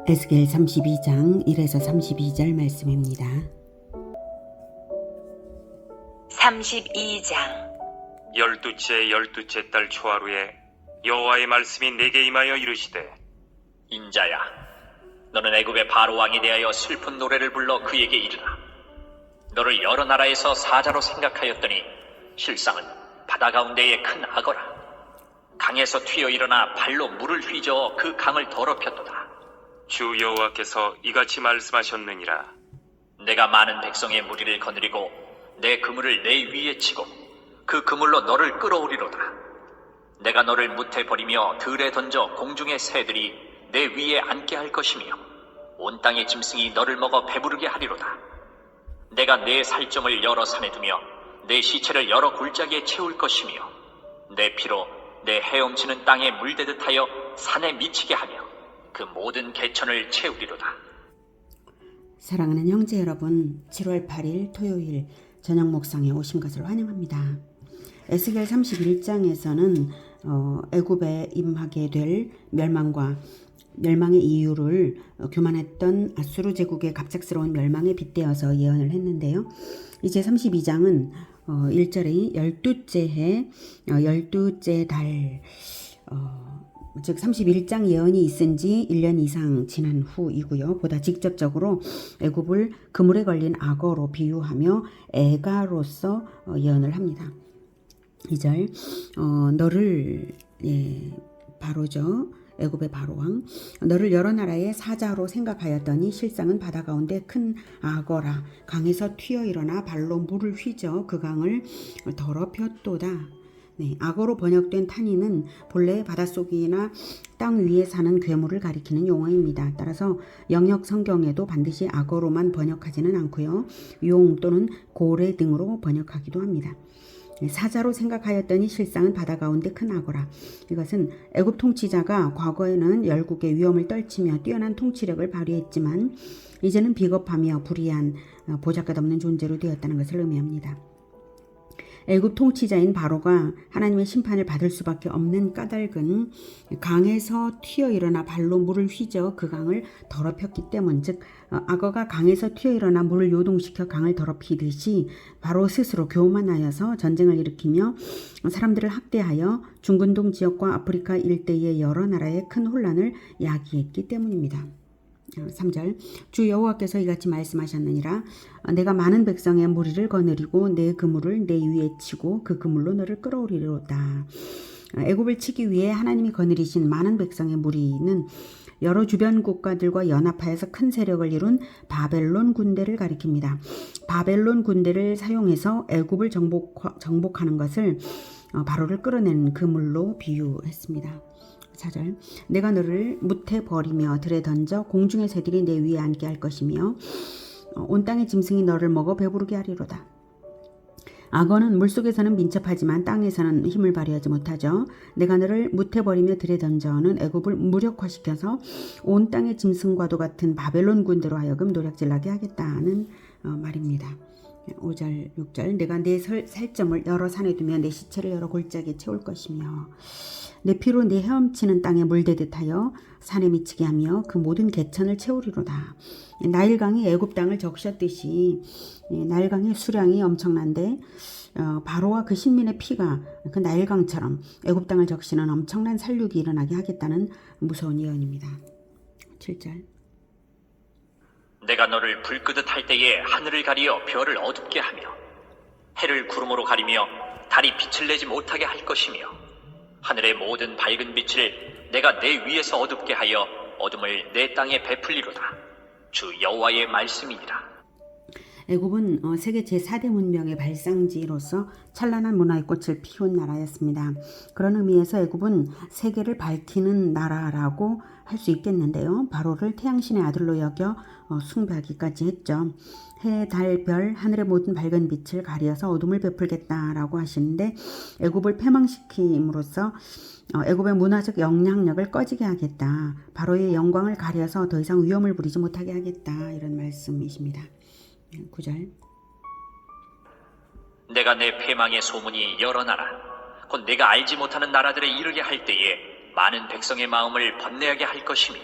에스겔 32장 1에서 32절 말씀입니다. 32장. 열두째 달 초하루에 여호와의 말씀이 내게 임하여 이르시되, 인자야, 너는 애굽의 바로 왕에 대하여 슬픈 노래를 불러 그에게 이르라. 너를 여러 나라에서 사자로 생각하였더니 실상은 바다 가운데의 큰 악어라. 강에서 튀어 일어나 발로 물을 휘저어 그 강을 더럽혔도다. 주 여호와께서 이같이 말씀하셨느니라. 내가 많은 백성의 무리를 거느리고 내 그물을 내 위에 치고 그 그물로 너를 끌어오리로다. 내가 너를 무태 버리며 들에 던져 공중의 새들이 내 위에 앉게 할 것이며 온 땅의 짐승이 너를 먹어 배부르게 하리로다. 내가 내 살점을 여러 산에 두며 내 시체를 여러 굴짝에 채울 것이며 내 피로 내 헤엄치는 땅에 물대듯 하여 산에 미치게 하며 그 모든 개천을 채우리로다. 사랑하는 형제 여러분, 7월 8일 토요일 저녁 목상에 오신 것을 환영합니다. 에스겔 31장에서는 애굽에 임하게 될 멸망의 이유를 교만했던 아수르 제국의 갑작스러운 멸망에 빗대어서 예언을 했는데요. 이제 32장은 1절에 12째 해 12째 달 즉 31장 예언이 있은 지 1년 이상 지난 후이고요. 보다 직접적으로 애굽을 그물에 걸린 악어로 비유하며 애가로서 예언을 합니다. 2절 너를 바로죠. 애굽의 바로왕, 너를 여러 나라의 사자로 생각하였더니 실상은 바다 가운데 큰 악어라. 강에서 튀어 일어나 발로 물을 휘저 그 강을 더럽혔도다. 악어로 번역된 탄이는 본래 바닷속이나 땅 위에 사는 괴물을 가리키는 용어입니다. 따라서 영역 성경에도 반드시 악어로만 번역하지는 않고요. 용 또는 고래 등으로 번역하기도 합니다. 사자로 생각하였더니 실상은 바다 가운데 큰 악어라. 이것은 애굽 통치자가 과거에는 열국의 위험을 떨치며 뛰어난 통치력을 발휘했지만 이제는 비겁하며 불의한 보잘것없는 존재로 되었다는 것을 의미합니다. 애굽 통치자인 바로가 하나님의 심판을 받을 수밖에 없는 까닭은 강에서 튀어 일어나 발로 물을 휘저 그 강을 더럽혔기 때문, 즉 악어가 강에서 튀어 일어나 물을 요동시켜 강을 더럽히듯이 바로 스스로 교만하여서 전쟁을 일으키며 사람들을 학대하여 중근동 지역과 아프리카 일대의 여러 나라에 큰 혼란을 야기했기 때문입니다. 3절 주 여호와께서 이같이 말씀하셨느니라. 내가 많은 백성의 무리를 거느리고 내 그물을 내 위에 치고 그 그물로 너를 끌어오리로다. 애굽을 치기 위해 하나님이 거느리신 많은 백성의 무리는 여러 주변 국가들과 연합하여서 큰 세력을 이룬 바벨론 군대를 가리킵니다. 바벨론 군대를 사용해서 애굽을 정복하는 것을 바로를 끌어내는 그물로 비유했습니다. 4절 내가 너를 무태 버리며 들에 던져 공중의 새들이 내 위에 앉게 할 것이며 온 땅의 짐승이 너를 먹어 배부르게 하리로다. 악어는 물속에서는 민첩하지만 땅에서는 힘을 발휘하지 못하죠. 내가 너를 무태 버리며 들에 던져는 애굽을 무력화시켜서 온 땅의 짐승과도 같은 바벨론 군대로 하여금 노략질나게 하겠다는 말입니다. 5절 6절 내가 내 살점을 여러 산에 두며 내 시체를 여러 골짜기에 채울 것이며 내 피로 내 헤엄치는 땅에 물대듯 하여 산에 미치게 하며 그 모든 개천을 채우리로다. 나일강이 애굽 땅을 적셨듯이 나일강의 수량이 엄청난데 바로와 그 신민의 피가 그 나일강처럼 애굽 땅을 적시는 엄청난 살육이 일어나게 하겠다는 무서운 예언입니다. 7절 내가 너를 불 끄듯 할 때에 하늘을 가리어 별을 어둡게 하며 해를 구름으로 가리며 달이 빛을 내지 못하게 할 것이며 하늘의 모든 밝은 빛을 내가 내 위에서 어둡게 하여 어둠을 내 땅에 베풀리로다. 주 여호와의 말씀이니라. 애굽은 세계 제4대 문명의 발상지로서 찬란한 문화의 꽃을 피운 나라였습니다. 그런 의미에서 애굽은 세계를 밝히는 나라라고 할 수 있겠는데요. 바로를 태양신의 아들로 여겨 숭배하기까지 했죠. 해, 달, 별, 하늘의 모든 밝은 빛을 가려서 어둠을 베풀겠다라고 하시는데 애굽을 패망시킴으로써 애굽의 문화적 영향력을 꺼지게 하겠다. 바로의 영광을 가려서 더 이상 위험을 부리지 못하게 하겠다. 이런 말씀이십니다. 9절 내가 내 패망의 소문이 여러 나라 곧 내가 알지 못하는 나라들에 이르게 할 때에 많은 백성의 마음을 번뇌하게 할 것이며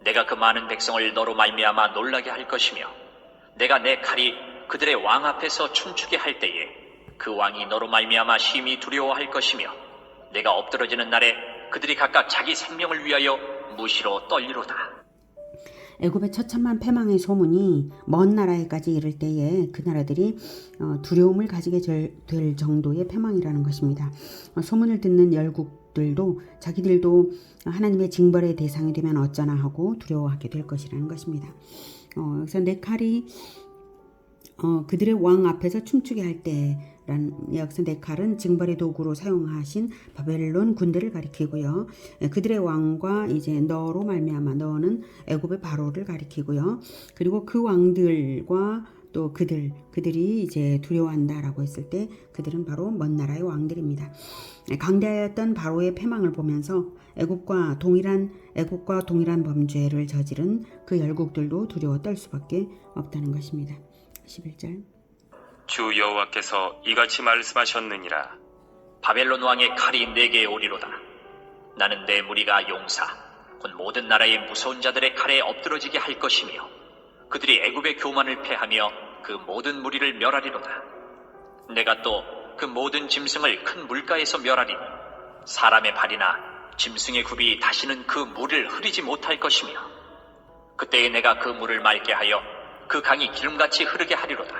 내가 그 많은 백성을 너로 말미암아 놀라게 할 것이며 내가 내 칼이 그들의 왕 앞에서 춤추게 할 때에 그 왕이 너로 말미암아 심히 두려워할 것이며 내가 엎드러지는 날에 그들이 각각 자기 생명을 위하여 무시로 떨리로다. 애굽의 처참한 패망의 소문이 먼 나라에까지 이를 때에 그 나라들이 두려움을 가지게 될 정도의 패망이라는 것입니다. 소문을 듣는 열국들도 자기들도 하나님의 징벌의 대상이 되면 어쩌나 하고 두려워하게 될 것이라는 것입니다. 여기서 내 칼이 그들의 왕 앞에서 춤추게 할 때라는, 여기서 내 칼은 징벌의 도구로 사용하신 바벨론 군대를 가리키고요. 그들의 왕과 이제 너로 말미암아, 너는 애굽의 바로를 가리키고요. 그리고 그 왕들과 또 그들이 이제 두려워한다라고 했을 때 그들은 바로 먼 나라의 왕들입니다. 강대하였던 바로의 패망을 보면서 애굽과 동일한 범죄를 저지른 그 열국들도 두려워 떨 수밖에 없다는 것입니다. 11절. 주 여호와께서 이같이 말씀하셨느니라. 바벨론 왕의 칼이 내게 오리로다. 나는 내 무리가 용사 곧 모든 나라의 무서운 자들의 칼에 엎드러지게 할 것이며 그들이 애굽의 교만을 패하며 그 모든 무리를 멸하리로다. 내가 또 그 모든 짐승을 큰 물가에서 멸하리니 사람의 발이나 짐승의 굽이 다시는 그 물을 흐리지 못할 것이며 그때에 내가 그 물을 맑게 하여 그 강이 기름같이 흐르게 하리로다.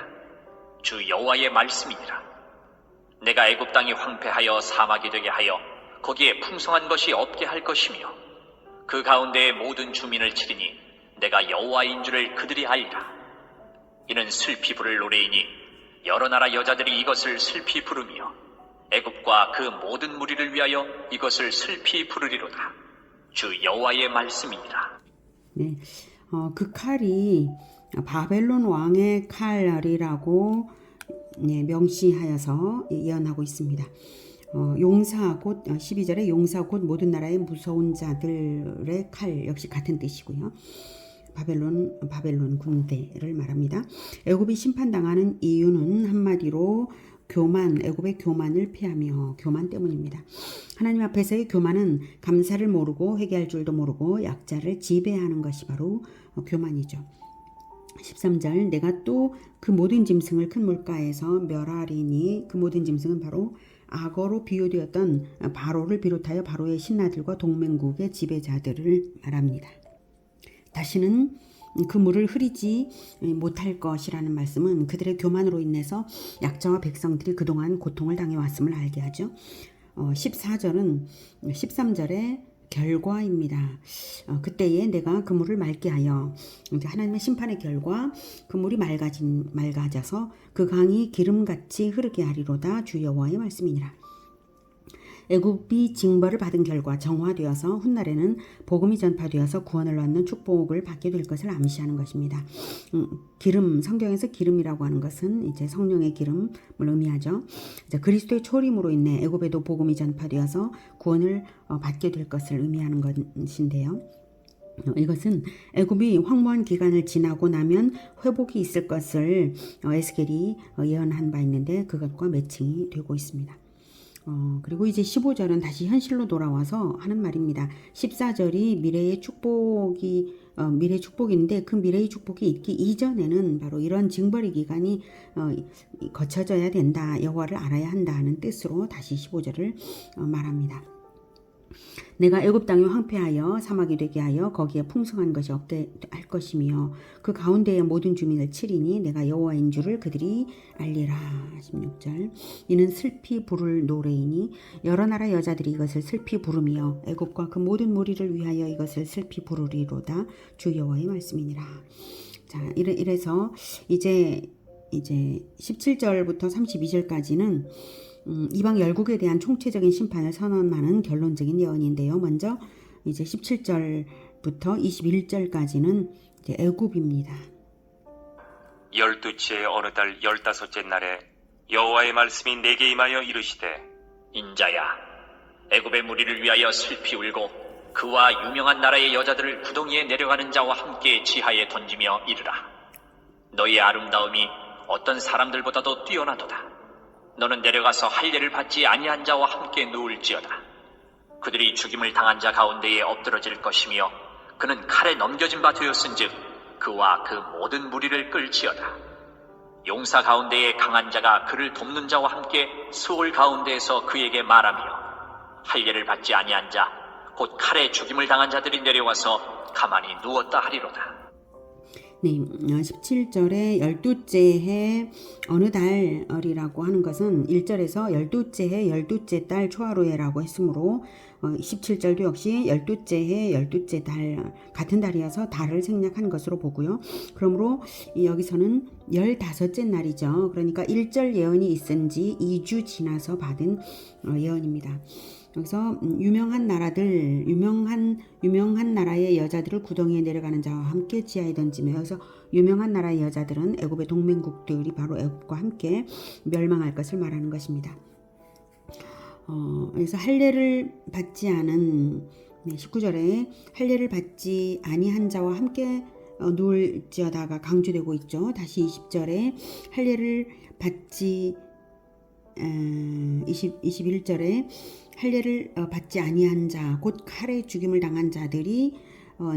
주 여호와의 말씀이니라. 내가 애굽 땅이 황폐하여 사막이 되게 하여 거기에 풍성한 것이 없게 할 것이며 그 가운데의 모든 주민을 치리니 내가 여호와인 줄을 그들이 알리라. 이는 슬피 부를 노래이니 여러 나라 여자들이 이것을 슬피 부르며 애굽과 그 모든 무리를 위하여 이것을 슬피 부르리로다. 주 여호와의 말씀이니라. 네, 그 칼이 바벨론 왕의 칼이라고 명시하여서 예언하고 있습니다. 용사 곧 12절에 용사 곧 모든 나라의 무서운 자들의 칼 역시 같은 뜻이고요. 바벨론 군대를 말합니다. 애굽이 심판당하는 이유는 한마디로 애굽의 교만을 피하며 교만 때문입니다. 하나님 앞에서의 교만은 감사를 모르고 회개할 줄도 모르고 약자를 지배하는 것이 바로 교만이죠. 13절. 내가 또 그 모든 짐승을 큰 물가에서 멸하리니 그 모든 짐승은 바로 악어로 비유되었던 바로를 비롯하여 바로의 신하들과 동맹국의 지배자들을 말합니다. 다시는 그 물을 흐리지 못할 것이라는 말씀은 그들의 교만으로 인해서 약자와 백성들이 그동안 고통을 당해왔음을 알게 하죠. 13절의 결과입니다. 그때에 내가 그 물을 맑게 하여, 하나님의 심판의 결과, 그 물이 맑아져서 그 강이 기름같이 흐르게 하리로다. 주 여호와의 말씀이니라. 애굽이 징벌을 받은 결과 정화되어서 훗날에는 복음이 전파되어서 구원을 얻는 축복을 받게 될 것을 암시하는 것입니다. 기름, 성경에서 기름이라고 하는 것은 이제 성령의 기름을 의미하죠. 이제 그리스도의 초림으로 인해 애굽에도 복음이 전파되어서 구원을 받게 될 것을 의미하는 것인데요. 이것은 애굽이 황무한 기간을 지나고 나면 회복이 있을 것을 에스겔이 예언한 바 있는데 그것과 매칭이 되고 있습니다. 그리고 이제 15절은 다시 현실로 돌아와서 하는 말입니다. 14절이 미래의 축복인데 그 미래의 축복이 있기 이전에는 바로 이런 징벌의 기간이 거쳐져야 된다. 여호와를 알아야 한다 하는 뜻으로 다시 15절을 말합니다. 내가 애굽 땅이 황폐하여 사막이 되게 하여 거기에 풍성한 것이 없게 할 것이며 그 가운데의 모든 주민을 치리니 내가 여호와인 줄을 그들이 알리라. 16절. 이는 슬피 부를 노래이니 여러 나라 여자들이 이것을 슬피 부르며 애굽과 그 모든 무리를 위하여 이것을 슬피 부르리로다. 주 여호와의 말씀이니라. 자, 이래서 이제 17절부터 32절까지는 이방 열국에 대한 총체적인 심판을 선언하는 결론적인 예언인데요. 먼저 이제 17절부터 21절까지는 이제 애굽입니다. 12치의 어느 달 15째 날에 여호와의 말씀이 내게 임하여 이르시되 인자야, 애굽의 무리를 위하여 슬피 울고 그와 유명한 나라의 여자들을 구덩이에 내려가는 자와 함께 지하에 던지며 이르라. 너희의 아름다움이 어떤 사람들보다도 뛰어나도다. 너는 내려가서 할례를 받지 아니한 자와 함께 누울지어다. 그들이 죽임을 당한 자 가운데에 엎드러질 것이며 그는 칼에 넘겨진 바 되었은즉 그와 그 모든 무리를 끌지어다. 용사 가운데에 강한 자가 그를 돕는 자와 함께 수월 가운데에서 그에게 말하며 할 일을 받지 아니한 자 곧 칼에 죽임을 당한 자들이 내려와서 가만히 누웠다 하리로다. 네, 17절에 12째 해 어느 달이라고 하는 것은 1절에서 12째 해 12째 달 초하루에라고 했으므로 17절도 역시 12째 해 12째 달 같은 달이어서 달을 생략한 것으로 보고요. 그러므로 여기서는 15째 날이죠. 그러니까 1절 예언이 있은 지 2주 지나서 받은 예언입니다. 여기서 유명한 나라들, 유명한 나라의 여자들을 구덩이에 내려가는 자와 함께 지하에 던지며, 여기서 유명한 나라의 여자들은 애굽의 동맹국들이 바로 애굽과 함께 멸망할 것을 말하는 것입니다. 그래서 할례를 받지 않은 19절에 할례를 받지 아니한 자와 함께 누울지어다가 강조되고 있죠. 다시 20절에 할례를 받지 21절에 할례를 받지 아니한 자 곧 칼에 죽임을 당한 자들이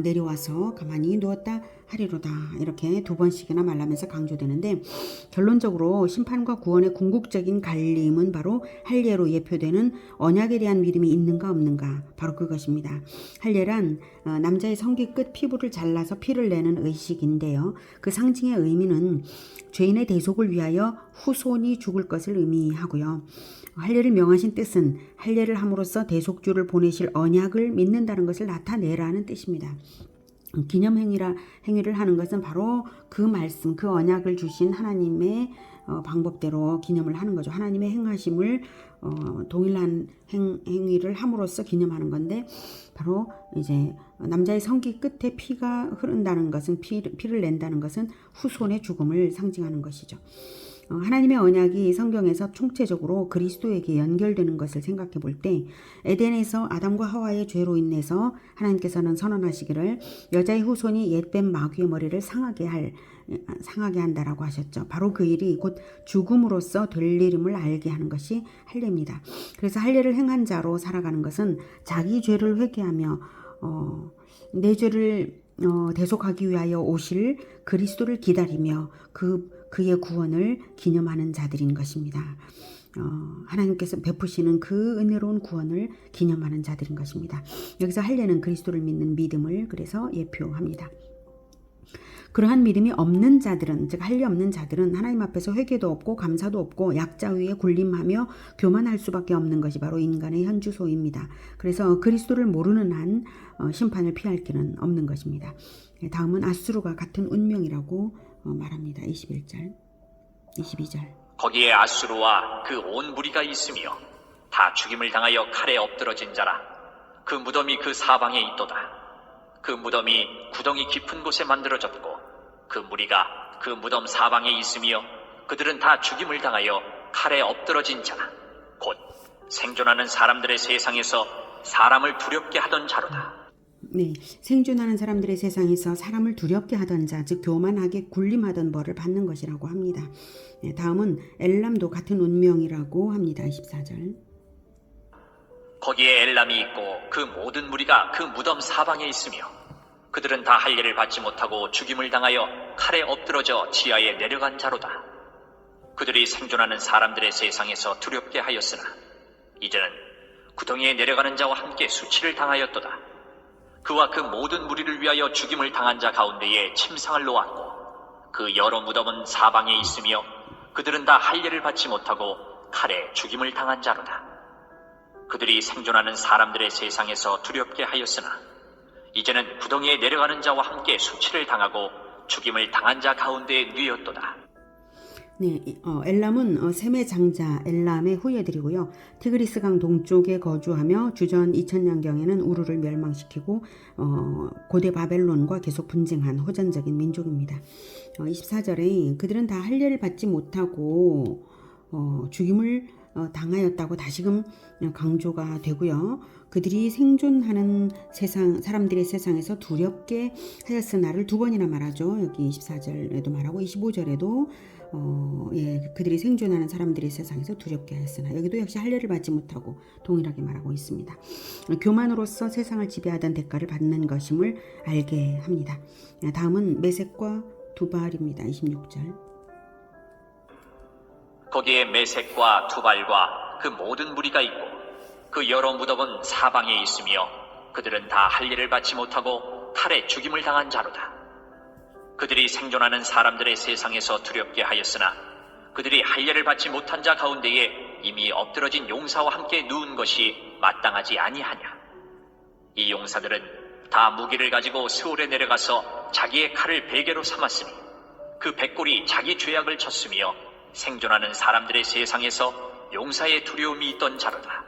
내려와서 가만히 누웠다 하리로다, 이렇게 두 번씩이나 말하면서 강조되는데, 결론적으로 심판과 구원의 궁극적인 갈림은 바로 할례로 예표되는 언약에 대한 믿음이 있는가 없는가, 바로 그것입니다. 할례란 남자의 성기 끝 피부를 잘라서 피를 내는 의식인데요, 그 상징의 의미는 죄인의 대속을 위하여 후손이 죽을 것을 의미하고요. 할례를 명하신 뜻은 할례를 함으로써 대속주를 보내실 언약을 믿는다는 것을 나타내라는 뜻입니다. 기념 행위를 하는 것은 바로 그 말씀, 그 언약을 주신 하나님의 방법대로 기념을 하는 거죠. 하나님의 행하심을 동일한 행위를 함으로써 기념하는 건데, 바로 이제 남자의 성기 끝에 피가 흐른다는 것은, 피를 낸다는 것은 후손의 죽음을 상징하는 것이죠. 하나님의 언약이 성경에서 총체적으로 그리스도에게 연결되는 것을 생각해 볼 때, 에덴에서 아담과 하와의 죄로 인해서 하나님께서는 선언하시기를 여자의 후손이 옛뱀 마귀의 머리를 상하게 한다라고 하셨죠. 바로 그 일이 곧 죽음으로써 될 일임을 알게 하는 것이 할례입니다. 그래서 할례를 행한 자로 살아가는 것은 자기 죄를 회개하며 내 죄를 대속하기 위하여 오실 그리스도를 기다리며 그의 구원을 기념하는 자들인 것입니다. 하나님께서 베푸시는 그 은혜로운 구원을 기념하는 자들인 것입니다. 여기서 할례는 그리스도를 믿는 믿음을 그래서 예표합니다. 그러한 믿음이 없는 자들은, 즉 할례 없는 자들은 하나님 앞에서 회개도 없고 감사도 없고 약자 위에 군림하며 교만할 수밖에 없는 것이 바로 인간의 현주소입니다. 그래서 그리스도를 모르는 한 심판을 피할 길은 없는 것입니다. 다음은 아수르가 같은 운명이라고 말합니다. 21절, 22절. 거기에 아수르와 그 온 무리가 있으며 다 죽임을 당하여 칼에 엎드러진 자라. 그 무덤이 그 사방에 있도다. 그 무덤이 구덩이 깊은 곳에 만들어졌고 그 무리가 그 무덤 사방에 있으며 그들은 다 죽임을 당하여 칼에 엎드러진 자, 곧 생존하는 사람들의 세상에서 사람을 두렵게 하던 자로다. 네, 생존하는 사람들의 세상에서 사람을 두렵게 하던 자, 즉 교만하게 군림하던 벌을 받는 것이라고 합니다. 네, 다음은 엘람도 같은 운명이라고 합니다. 24절. 거기에 엘람이 있고 그 모든 무리가 그 무덤 사방에 있으며 그들은 다 할례를 받지 못하고 죽임을 당하여 칼에 엎드러져 지하에 내려간 자로다. 그들이 생존하는 사람들의 세상에서 두렵게 하였으나 이제는 구덩이에 내려가는 자와 함께 수치를 당하였도다. 그와 그 모든 무리를 위하여 죽임을 당한 자 가운데에 침상을 놓았고 그 여러 무덤은 사방에 있으며 그들은 다 할례를 받지 못하고 칼에 죽임을 당한 자로다. 그들이 생존하는 사람들의 세상에서 두렵게 하였으나 이제는 구덩이에 내려가는 자와 함께 수치를 당하고 죽임을 당한 자 가운데에 누였도다. 네, 엘람은 셈의 장자 엘람의 후예들이고요. 티그리스강 동쪽에 거주하며 주전 2000년경에는 우르를 멸망시키고 고대 바벨론과 계속 분쟁한 호전적인 민족입니다. 24절에 그들은 다 할례를 받지 못하고 죽임을 당하였다고 다시금 강조가 되고요. 그들이 생존하는 세상, 사람들의 세상에서 두렵게 하였으나를 두 번이나 말하죠. 여기 24절에도 말하고 25절에도 그들이 생존하는 사람들이 세상에서 두렵게 하였으나 여기도 역시 할례를 받지 못하고 동일하게 말하고 있습니다. 교만으로서 세상을 지배하던 대가를 받는 것임을 알게 합니다. 다음은 메섹과 두발입니다. 26절. 거기에 메섹과 두발과 그 모든 무리가 있고 그 여러 무덤은 사방에 있으며 그들은 다 할례를 받지 못하고 칼에 죽임을 당한 자로다. 그들이 생존하는 사람들의 세상에서 두렵게 하였으나 그들이 할례를 받지 못한 자 가운데에 이미 엎드러진 용사와 함께 누운 것이 마땅하지 아니하냐. 이 용사들은 다 무기를 가지고 스올에 내려가서 자기의 칼을 베개로 삼았으니 그 백골이 자기 죄악을 쳤으며 생존하는 사람들의 세상에서 용사의 두려움이 있던 자로다.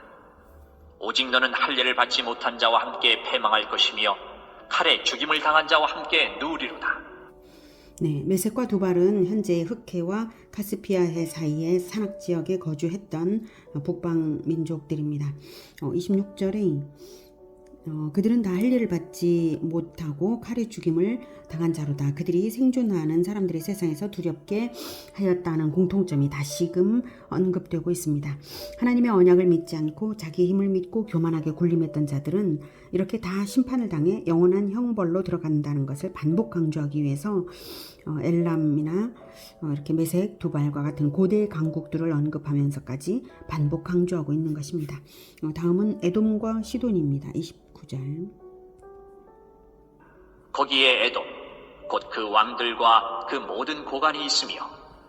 오직 너는 할례를 받지 못한 자와 함께 패망할 것이며 칼에 죽임을 당한 자와 함께 누우리로다. 네, 메섹과 두발은 현재 흑해와 카스피아해 사이의 산악지역에 거주했던 북방 민족들입니다. 26절에 그들은 다 할례를 받지 못하고 칼에 죽임을 당한 자로다. 그들이 생존하는 사람들의 세상에서 두렵게 하였다는 공통점이 다시금 언급되고 있습니다. 하나님의 언약을 믿지 않고 자기 힘을 믿고 교만하게 군림했던 자들은 이렇게 다 심판을 당해 영원한 형벌로 들어간다는 것을 반복 강조하기 위해서 엘람이나 이렇게 메색, 두발과 같은 고대 강국들을 언급하면서까지 반복 강조하고 있는 것입니다. 다음은 에돔과 시돈입니다. 29절. 거기에 에돔 곧 그 왕들과 그 모든 고관이 있으며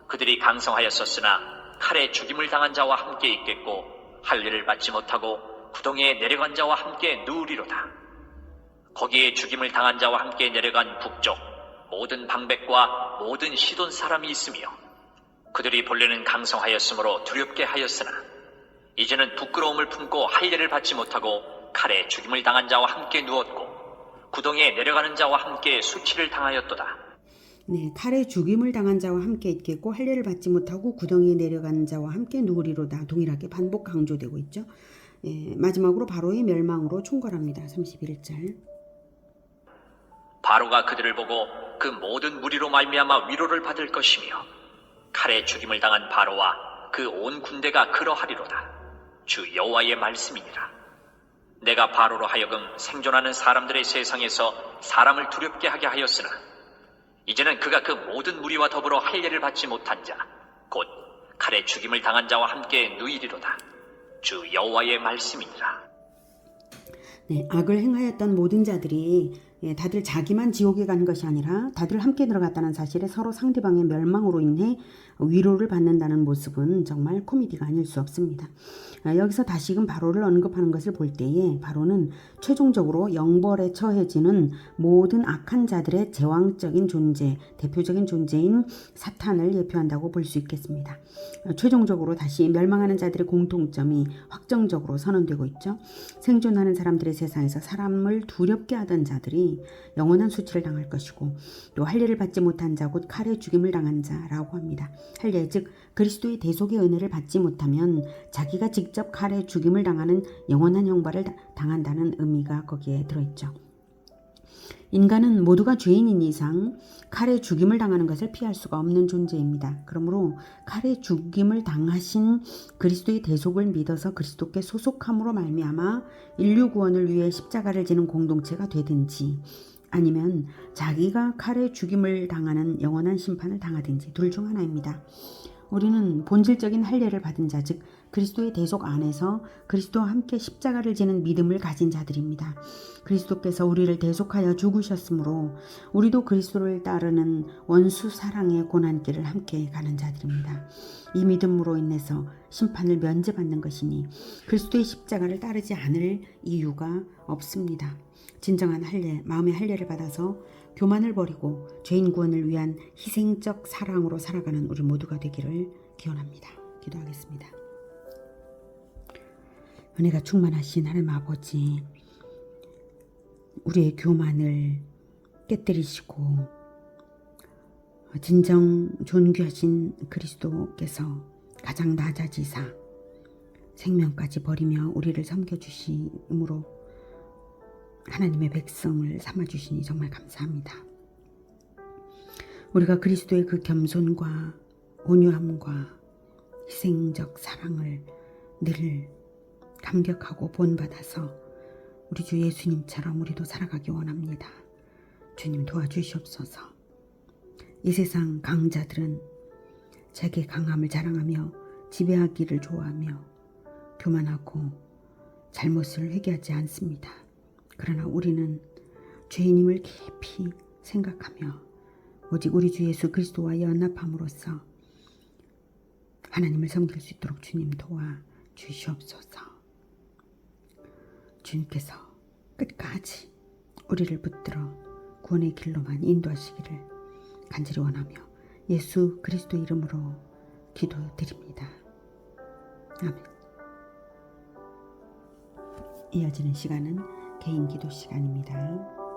그들이 강성하였었으나 칼에 죽임을 당한 자와 함께 있겠고 할례를 받지 못하고 구덩이에 내려간 자와 함께 누우리로다. 거기에 죽임을 당한 자와 함께 내려간 북쪽 모든 방백과 모든 시돈 사람이 있으며 그들이 본래는 강성하였으므로 두렵게 하였으나 이제는 부끄러움을 품고 할례를 받지 못하고 칼에 죽임을 당한 자와 함께 누웠고 구덩이에 내려가는 자와 함께 수치를 당하였도다. 네, 칼에 죽임을 당한 자와 함께 있겠고 할례를 받지 못하고 구덩이에 내려간 자와 함께 누우리로다. 동일하게 반복 강조되고 있죠. 마지막으로 바로의 멸망으로 총괄합니다. 31절. 바로가 그들을 보고 그 모든 무리로 말미암아 위로를 받을 것이며 칼에 죽임을 당한 바로와 그 온 군대가 그러하리로다. 주 여호와의 말씀이니라. 내가 바로로 하여금 생존하는 사람들의 세상에서 사람을 두렵게 하게 하였으나 이제는 그가 그 모든 무리와 더불어 할례를 받지 못한 자 곧 칼에 죽임을 당한 자와 함께 누이리로다. 주 여호와의 말씀이니라. 네, 악을 행하였던 모든 자들이 다들 자기만 지옥에 간 것이 아니라 다들 함께 들어갔다는 사실에 서로 상대방의 멸망으로 인해 위로를 받는다는 모습은 정말 코미디가 아닐 수 없습니다. 여기서 다시금 바로를 언급하는 것을 볼 때에 바로는 최종적으로 영벌에 처해지는 모든 악한 자들의 제왕적인 존재, 대표적인 존재인 사탄을 예표한다고 볼 수 있겠습니다. 최종적으로 다시 멸망하는 자들의 공통점이 확정적으로 선언되고 있죠. 생존하는 사람들의 세상에서 사람을 두렵게 하던 자들이 영원한 수치를 당할 것이고 또 할례를 받지 못한 자 곧 칼에 죽임을 당한 자라고 합니다. 할례 즉 그리스도의 대속의 은혜를 받지 못하면 자기가 직접 칼에 죽임을 당하는 영원한 형벌을 당한다는 의미가 거기에 들어있죠. 인간은 모두가 죄인인 이상 칼에 죽임을 당하는 것을 피할 수가 없는 존재입니다. 그러므로 칼에 죽임을 당하신 그리스도의 대속을 믿어서 그리스도께 소속함으로 말미암아 인류 구원을 위해 십자가를 지는 공동체가 되든지 아니면 자기가 칼에 죽임을 당하는 영원한 심판을 당하든지 둘 중 하나입니다. 우리는 본질적인 할례를 받은 자, 즉 그리스도의 대속 안에서 그리스도와 함께 십자가를 지는 믿음을 가진 자들입니다. 그리스도께서 우리를 대속하여 죽으셨으므로 우리도 그리스도를 따르는 원수 사랑의 고난길을 함께 가는 자들입니다. 이 믿음으로 인해서 심판을 면제받는 것이니 그리스도의 십자가를 따르지 않을 이유가 없습니다. 진정한 할례, 마음의 할례를 받아서 교만을 버리고 죄인 구원을 위한 희생적 사랑으로 살아가는 우리 모두가 되기를 기원합니다. 기도하겠습니다. 은혜가 충만하신 하나님 아버지, 우리의 교만을 깨뜨리시고 진정 존귀하신 그리스도께서 가장 낮아지사 생명까지 버리며 우리를 섬겨주심으로 하나님의 백성을 삼아주시니 정말 감사합니다. 우리가 그리스도의 그 겸손과 온유함과 희생적 사랑을 늘 감격하고 본받아서 우리 주 예수님처럼 우리도 살아가기 원합니다. 주님 도와주시옵소서. 이 세상 강자들은 자기 강함을 자랑하며 지배하기를 좋아하며 교만하고 잘못을 회개하지 않습니다. 그러나 우리는 죄인임을 깊이 생각하며 오직 우리 주 예수 그리스도와 연합함으로써 하나님을 섬길 수 있도록 주님 도와주시옵소서. 주님께서 끝까지 우리를 붙들어 구원의 길로만 인도하시기를 간절히 원하며 예수 그리스도 이름으로 기도드립니다. 아멘. 이어지는 시간은 개인 기도 시간입니다.